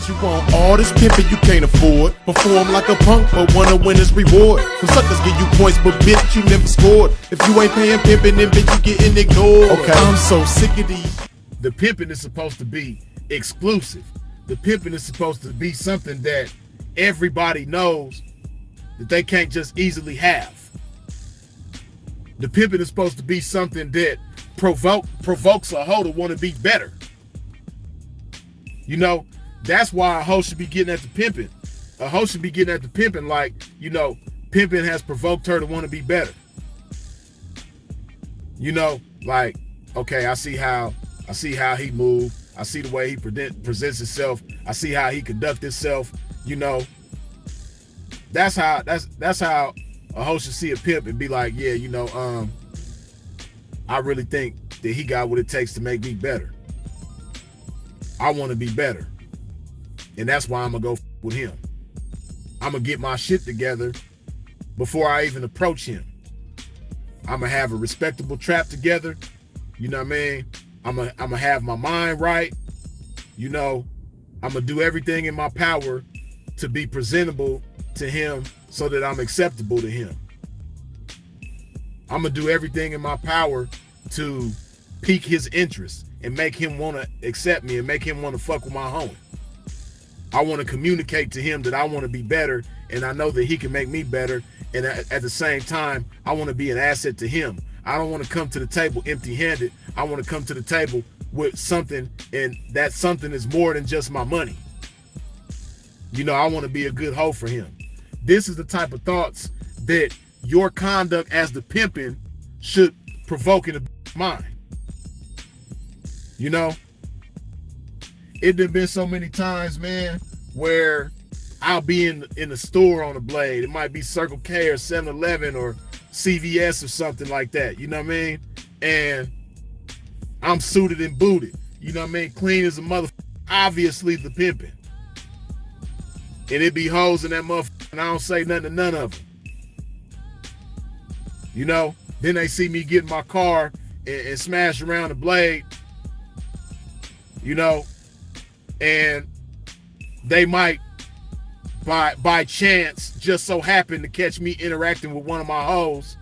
You want all this pimping you can't afford. Perform like a punk but wanna win his reward. Some suckers give you points but bitch you never scored. If you ain't paying pimping then bitch you getting ignored. Okay, I'm so sick of these. The pimping is supposed to be exclusive. The pimping is supposed to be something that everybody knows that they can't just easily have. The pimping is supposed to be something that provokes a hoe to want to be better. You know, that's why a hoe should be getting at the pimping. A hoe should be getting at the pimping like, you know, pimping has provoked her to want to be better. You know, like, okay, I see how he moved. I see the way he presents himself. I see how he conducts himself. You know, that's how a hoe should see a pimp and be like, yeah, you know, I really think that he got what it takes to make me better. I want to be better. And that's why I'm going to go with him. I'm going to get my shit together before I even approach him. I'm going to have a respectable trap together. You know what I mean? I'm going to have my mind right. You know, I'm going to do everything in my power to be presentable to him so that I'm acceptable to him. I'm going to do everything in my power to pique his interest and make him want to accept me and make him want to fuck with my homie. I want to communicate to him that I want to be better and I know that he can make me better. And at the same time, I want to be an asset to him. I don't want to come to the table empty-handed. I want to come to the table with something, and that something is more than just my money. You know, I want to be a good hoe for him. This is the type of thoughts that your conduct as the pimping should provoke in the mind. You know, it done been so many times, man, where I'll be in the store on a blade. It might be Circle K or 7-Eleven or CVS or something like that. You know what I mean? And I'm suited and booted. You know what I mean? Clean as a motherfucker. Obviously the pimping. And it be hoes in that motherfucker and I don't say nothing to none of them. You know? Then they see me get in my car and smash around the blade. You know? And they might, by chance, just so happen to catch me interacting with one of my hoes.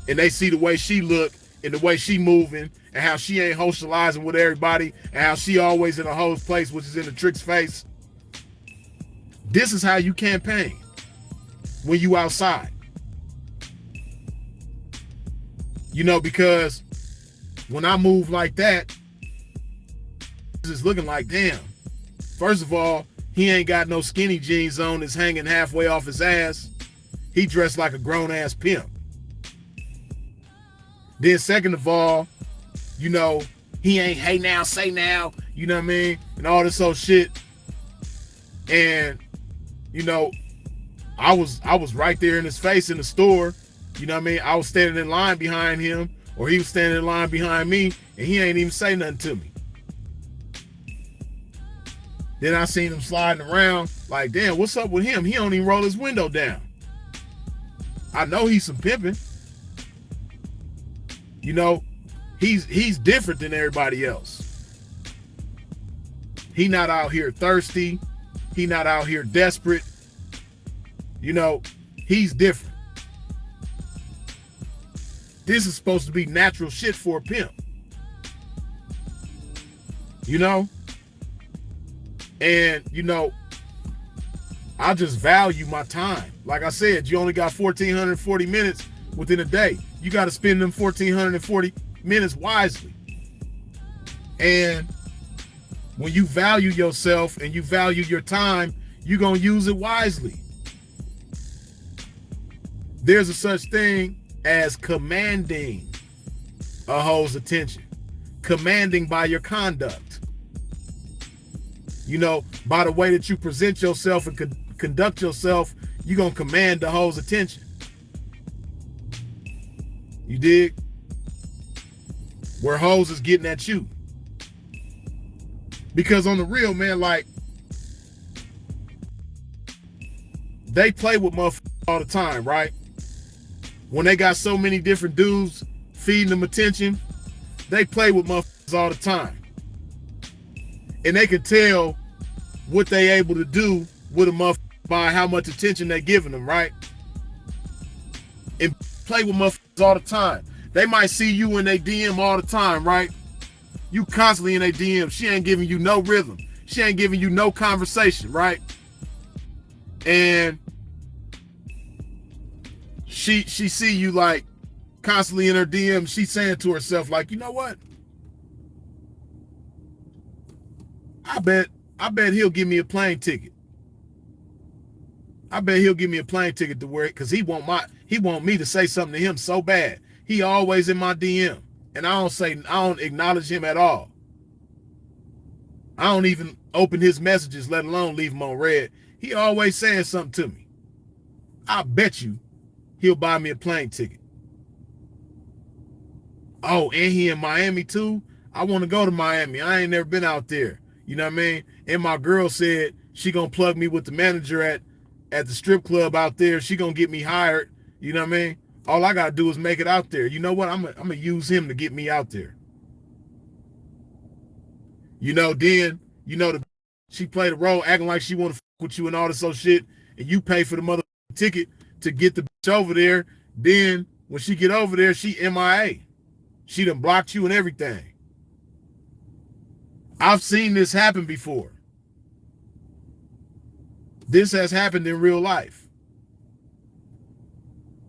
And they see the way she look and the way she moving and how she ain't socializing with everybody and how she always in a hoe's place, which is in the trick's face. This is how you campaign when you outside. You know, because when I move like that, it's looking like, damn, first of all, he ain't got no skinny jeans on that's hanging halfway off his ass. He dressed like a grown-ass pimp. Then second of all, you know, he ain't hey now, say now, you know what I mean? And all this old shit. And, you know, I was right there in his face in the store. You know what I mean? I was standing in line behind him, or he was standing in line behind me, and he ain't even say nothing to me. Then I seen him sliding around like, damn, what's up with him? He don't even roll his window down. I know he's some pimping. You know, he's different than everybody else. He not out here thirsty. He not out here desperate. You know, he's different. This is supposed to be natural shit for a pimp. You know? And, you know, I just value my time. Like I said, you only got 1,440 minutes within a day. You got to spend them 1,440 minutes wisely. And when you value yourself and you value your time, you're going to use it wisely. There's a such thing as commanding a hoe's attention. Commanding by your conduct. You know, by the way that you present yourself and conduct yourself, you're going to command the hoe's attention. You dig? Where hoes is getting at you. Because on the real, man, like, they play with motherfuckers all the time, right? When they got so many different dudes feeding them attention, they play with motherfuckers all the time. And they can tell what they able to do with a motherfucker by how much attention they giving them, right? And play with motherfuckers all the time. They might see you in their DM all the time, right? You constantly in their DM. She ain't giving you no rhythm. She ain't giving you no conversation, right? And she see you like constantly in her DM. She's saying to herself, like, you know what? I bet he'll give me a plane ticket. I bet he'll give me a plane ticket to where, because he want me to say something to him so bad. He always in my DM, and I don't acknowledge him at all. I don't even open his messages, let alone leave them on read. He always saying something to me. I bet you he'll buy me a plane ticket. Oh, and he in Miami too? I want to go to Miami. I ain't never been out there. You know what I mean? And my girl said she gonna plug me with the manager at the strip club out there. She gonna get me hired. You know what I mean? All I gotta do is make it out there. You know what? I'm gonna use him to get me out there. You know, then, you know, she played a role acting like she want to fuck with you and all this old shit, and you pay for the mother ticket to get the bitch over there. Then when she get over there, she MIA. She done blocked you and everything. I've seen this happen before. This has happened in real life.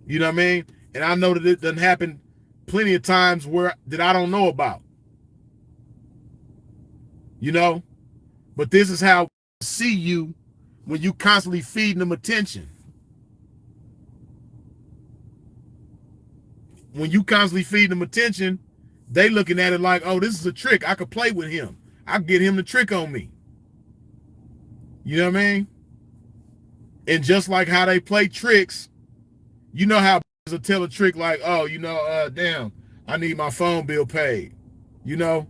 You know what I mean? And I know that it doesn't happen plenty of times that I don't know about. You know? But this is how I see you when you constantly feeding them attention. When you constantly feed them attention, they looking at it like, oh, this is a trick. I could play with him. I could get him to trick on me. You know what I mean? And just like how they play tricks, you know how will tell a trick like, oh, you know, damn, I need my phone bill paid. You know?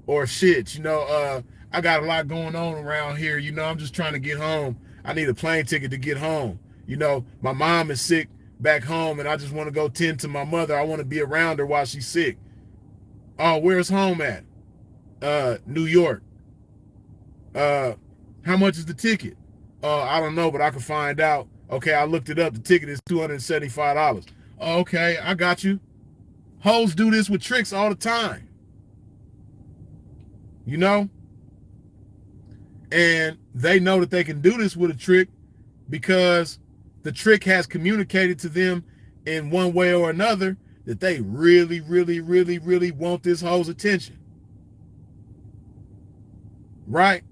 Or shit, you know, I got a lot going on around here. You know, I'm just trying to get home. I need a plane ticket to get home. You know, my mom is sick back home and I just want to go tend to my mother. I want to be around her while she's sick. Oh, where's home at? New York. How much is the ticket? I don't know, but I can find out. Okay, I looked it up. The ticket is $275. Okay, I got you. Hoes do this with tricks all the time. You know? And they know that they can do this with a trick because the trick has communicated to them in one way or another that they really, really, really, really want this hoe's attention. Right?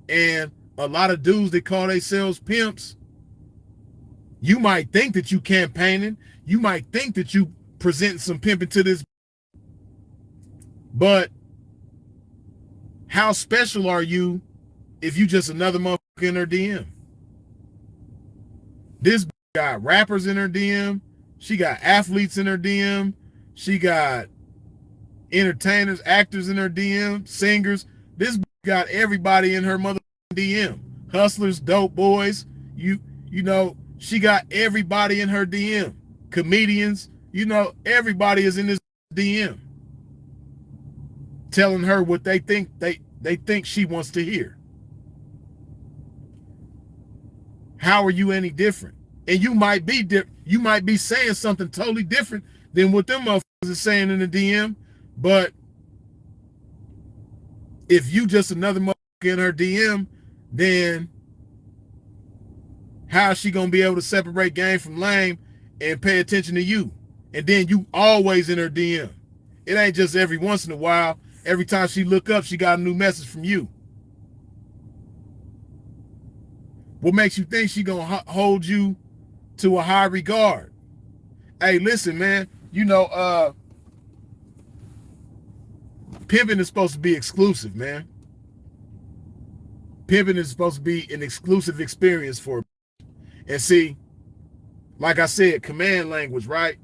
And a lot of dudes that call themselves pimps, you might think that you campaigning, you might think that you presenting some pimping to this, but how special are you if you just another motherfucker in her DM? This got rappers in her DM. She got athletes in her DM. She got entertainers, actors in her DM, singers. This got everybody in her mother DM. Hustlers, dope boys. You know, she got everybody in her DM. Comedians, you know, everybody is in this DM. Telling her what they think she wants to hear. How are you any different? And you might be saying something totally different than what them motherfuckers are saying in the DM, but if you just another motherfucker in her DM, then how is she gonna be able to separate game from lame and pay attention to you? And then you always in her DM. It ain't just every once in a while. Every time she look up, she got a new message from you. What makes you think she gonna hold you to a high regard? Hey, listen, man. You know, pimping is supposed to be exclusive, man. Pimping is supposed to be an exclusive experience for. And see, like I said, command language, right?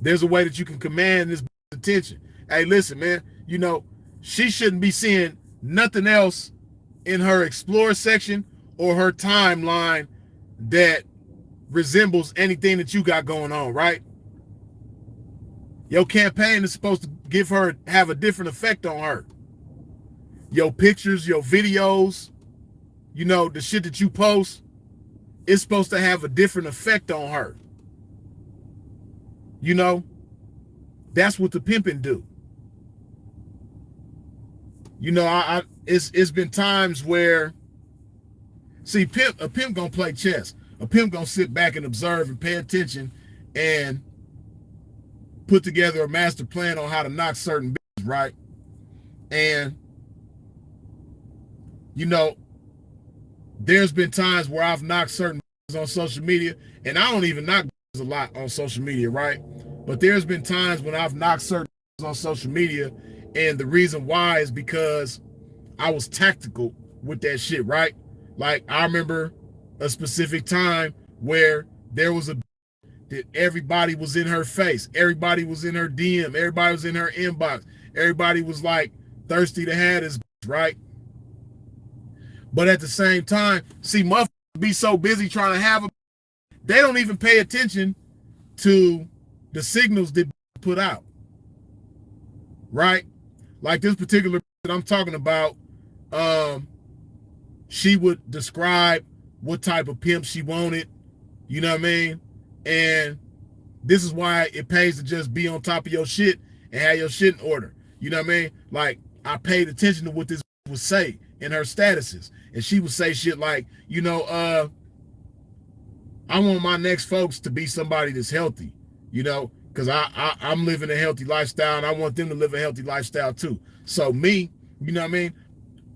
There's a way that you can command this attention. Hey, listen, man, you know, she shouldn't be seeing nothing else in her explore section or her timeline that resembles anything that you got going on, right? Your campaign is supposed to have a different effect on her. your pictures, your videos, you know, the shit that you post, it's supposed to have a different effect on her. You know, that's what the pimping do. You know, it's been times where, see, a pimp gonna play chess. A pimp gonna sit back and observe and pay attention and put together a master plan on how to knock certain bitches, right? And, you know, there's been times where I've knocked certain bitches on social media, and I don't even knock bitches a lot on social media, right? But there's been times when I've knocked certain bitches on social media, and the reason why is because I was tactical with that shit, right? Like, I remember a specific time where there was a that everybody was in her face. Everybody was in her DM. Everybody was in her inbox. Everybody was like thirsty to have this, right? But at the same time, see, motherfuckers be so busy trying to have a, they don't even pay attention to the signals that put out, right? Like this particular that I'm talking about, she would describe what type of pimp she wanted, you know what I mean? And this is why it pays to just be on top of your shit and have your shit in order. You know what I mean? Like, I paid attention to what this would say in her statuses. And she would say shit like, you know, I want my next folks to be somebody that's healthy, you know, because I'm living a healthy lifestyle and I want them to live a healthy lifestyle too. So me, you know what I mean?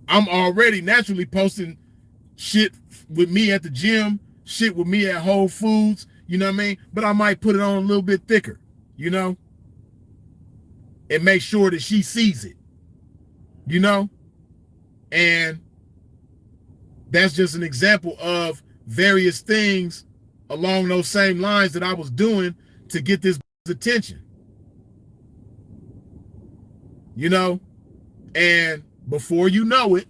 I'm already naturally posting shit with me at the gym, shit with me at Whole Foods, you know what I mean? But I might put it on a little bit thicker, you know? And make sure that she sees it, you know? And that's just an example of various things along those same lines that I was doing to get this attention, you know? And before you know it,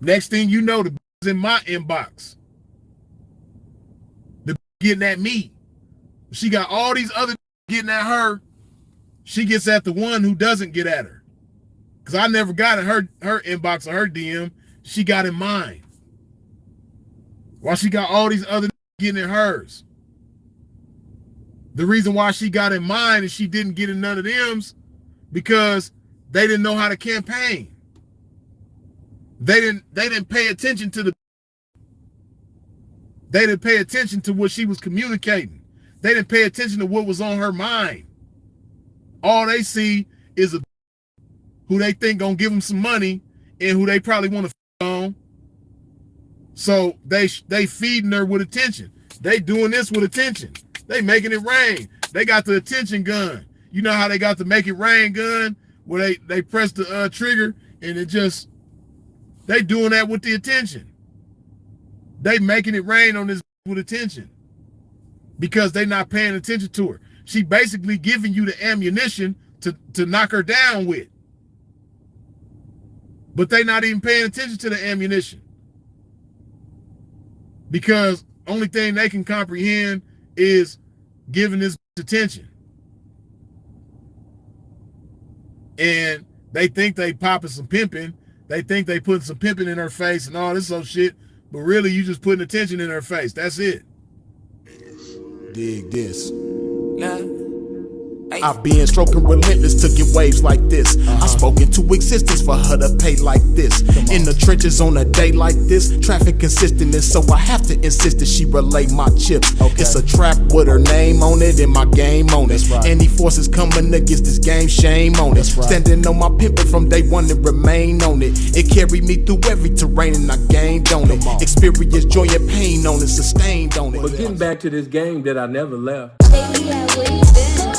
next thing you know, the in my inbox, the getting at me. She got all these other getting at her. She gets at the one who doesn't get at her. Because I never got in her inbox or her DM. She got in mine. While she got all these other getting in hers. The reason why she got in mine and she didn't get in none of them's because they didn't know how to campaign. They didn't pay attention to what she was communicating. They didn't pay attention to what was on her mind. All they see is a who they think gonna give them some money and who they probably want to on. So they feeding her with attention. They doing this with attention. They making it rain. They got the attention gun. You know how they got the make it rain gun where they press the trigger and it just, they doing that with the attention. They making it rain on this with attention because they not paying attention to her. She basically giving you the ammunition to knock her down with. But they not even paying attention to the ammunition because only thing they can comprehend is giving this attention. And they think they popping some pimping. They think they putting some pimping in her face and all this old shit. But really, you just putting attention in her face. That's it. Dig this. Yeah. I've been stroking relentless to get waves like this. I spoke into existence for her to pay like this. In the trenches on a day like this, traffic consistent is so I have to insist that she relay my chips. It's a trap with her name on it and my game on it. Any forces coming against this game, shame on it. Standing on my pimpin' from day one and remain on it. It carried me through every terrain and I gained on it. Experience joy and pain on it, sustained on it. But getting back to this game that I never left. Baby, where you been?